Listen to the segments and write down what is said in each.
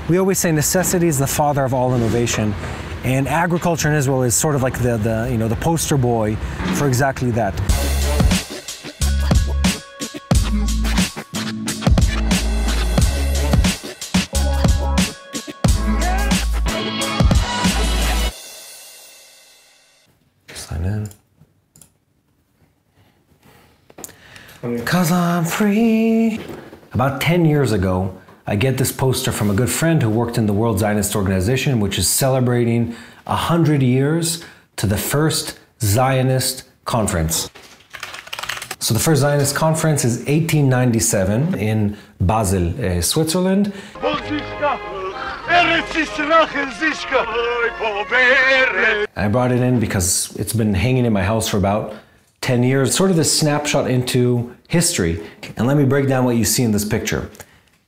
We always say necessity is the father of all innovation, and agriculture in Israel is sort of like the poster boy for exactly that. Sign in. 'Cause I'm free. About 10 years ago, I get this poster from a good friend who worked in the World Zionist Organization, which is celebrating 100 years to the first Zionist conference. So the first Zionist conference is 1897 in Basel, Switzerland. I brought it in because it's been hanging in my house for about 10 years, sort of this snapshot into history. And let me break down what you see in this picture.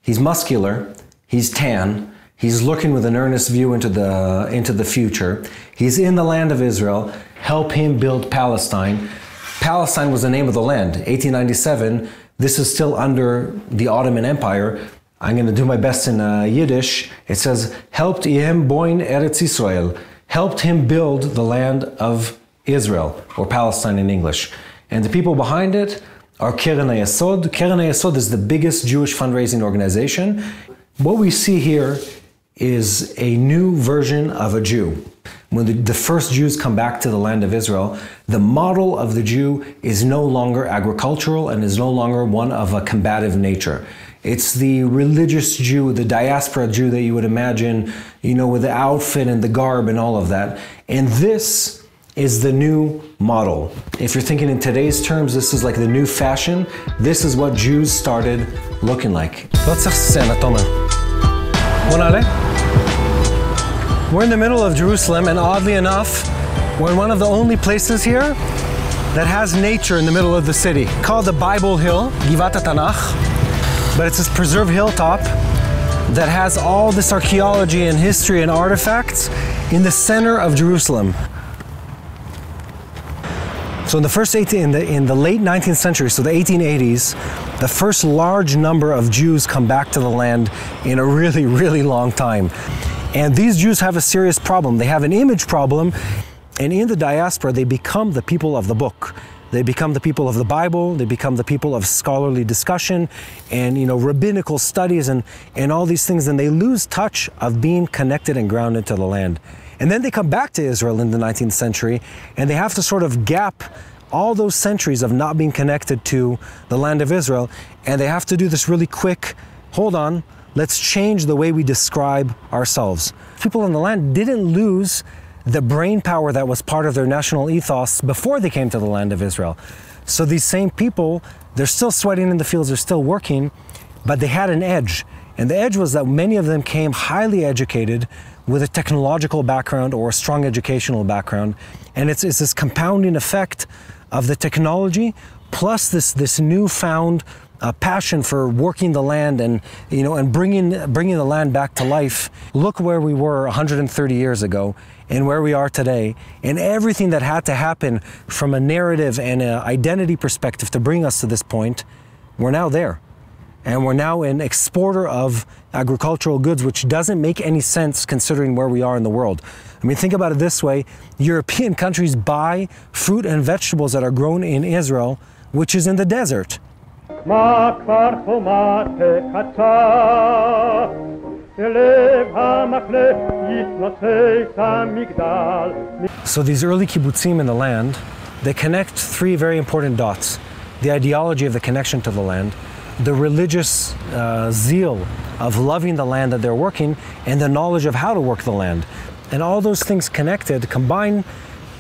He's muscular, he's tan, he's looking with an earnest view into the future. He's in the land of Israel. Help him build Palestine. Palestine was the name of the land. 1897, this is still under the Ottoman Empire. I'm going to do my best in Yiddish. It says, helped ihm boin Eretz Yisrael. Helped him build the land of Israel, or Palestine in English. And the people behind it are Keren HaYesod. Keren HaYesod is the biggest Jewish fundraising organization. What we see here is a new version of a Jew. When the first Jews come back to the land of Israel, the model of the Jew is no longer agricultural and is no longer one of a combative nature. It's the religious Jew, the diaspora Jew that you would imagine, with the outfit and the garb and all of that. And this is the new model. If you're thinking in today's terms, this is like the new fashion. This is what Jews started looking like. We're in the middle of Jerusalem, and oddly enough, we're in one of the only places here that has nature in the middle of the city, called the Bible Hill, Givat HaTanach. But it's this preserved hilltop that has all this archaeology and history and artifacts in the center of Jerusalem. So in the late 19th century, so the 1880s, the first large number of Jews come back to the land in a really, really long time. And these Jews have a serious problem. They have an image problem, and in the diaspora, they become the people of the book. They become the people of the Bible, they become the people of scholarly discussion and rabbinical studies and all these things, and they lose touch of being connected and grounded to the land. And then they come back to Israel in the 19th century, and they have to sort of gap all those centuries of not being connected to the land of Israel, and they have to do this really quick, hold on, let's change the way we describe ourselves. People in the land didn't lose the brain power that was part of their national ethos before they came to the land of Israel. So these same people, they're still sweating in the fields, they're still working, but they had an edge. And the edge was that many of them came highly educated with a technological background or a strong educational background. And it's this compounding effect of the technology plus this newfound passion for working the land and bringing the land back to life. Look where we were 130 years ago and where we are today, and everything that had to happen from a narrative and an identity perspective to bring us to this point. We're now there, and we're now an exporter of agricultural goods, which doesn't make any sense considering where we are in the world. I mean, think about it this way: European countries buy fruit and vegetables that are grown in Israel, which is in the desert. So these early kibbutzim in the land, they connect three very important dots: the ideology of the connection to the land, the religious zeal of loving the land that they're working, and the knowledge of how to work the land. And all those things connected combine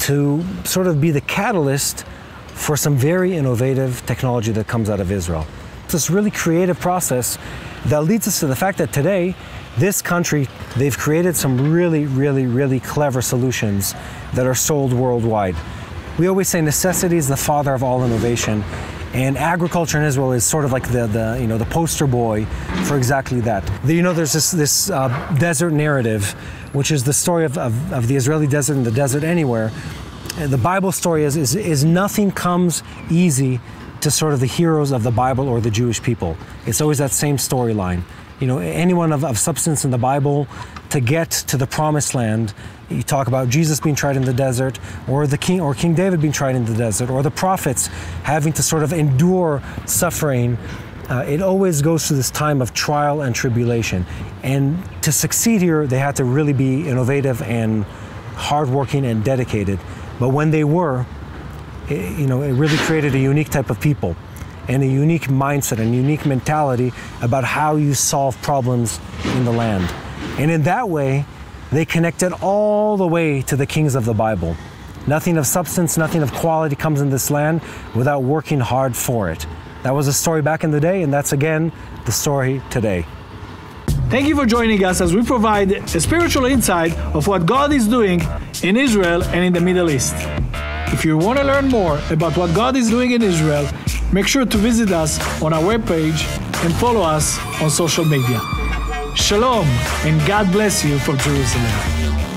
to sort of be the catalyst for some very innovative technology that comes out of Israel. It's this really creative process that leads us to the fact that today, this country, they've created some really, really, really clever solutions that are sold worldwide. We always say necessity is the father of all innovation, and agriculture in Israel is sort of like the poster boy for exactly that. There's this desert narrative, which is the story of the Israeli desert and the desert anywhere. The Bible story is nothing comes easy to sort of the heroes of the Bible or the Jewish people. It's always that same storyline. anyone of substance in the Bible to get to the promised land. You talk about Jesus being tried in the desert, or King David being tried in the desert, or the prophets having to sort of endure suffering. It always goes through this time of trial and tribulation. And to succeed here, they had to really be innovative and hardworking and dedicated. But when they were, it really created a unique type of people and a unique mindset and unique mentality about how you solve problems in the land. And in that way, they connected all the way to the kings of the Bible. Nothing of substance, nothing of quality comes in this land without working hard for it. That was a story back in the day, and that's again the story today. Thank you for joining us as we provide a spiritual insight of what God is doing in Israel and in the Middle East. If you want to learn more about what God is doing in Israel, make sure to visit us on our webpage and follow us on social media. Shalom, and God bless you from Jerusalem.